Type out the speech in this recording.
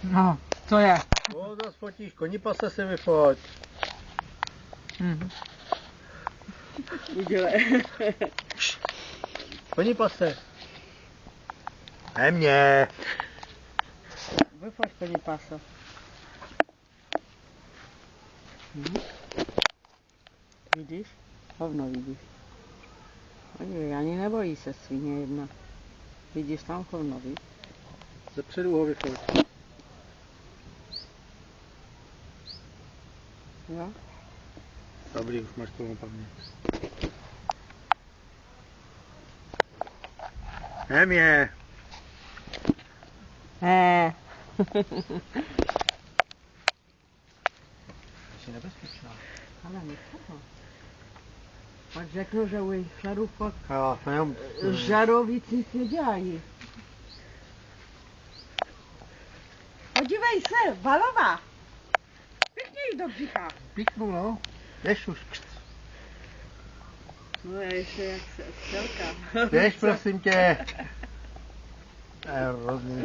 No, co je? No, zas fotíš, konipase si vyfoť. Udělej. Konipase. Ne mě. Vyfoť konipasa. Vidíš? Hovno vidíš. Podívej, ani nebojí se svině jedna. Vidíš tam hovno, víš? Zepředu ho vyfoť. Jo? Dobrý, už máš plnou paměť. Ne mě. Jsi nebezpečná. Ale nechalo. Pak řeknu, že u žaru fakt Jo, jenom... žarovíc nic nedělají. Podívej se, Valová. Pěkně jí do břicha. Píknu, no. Jdeš už. No já ještě jak střelka. Jdeš, prosím tě. Hrozný.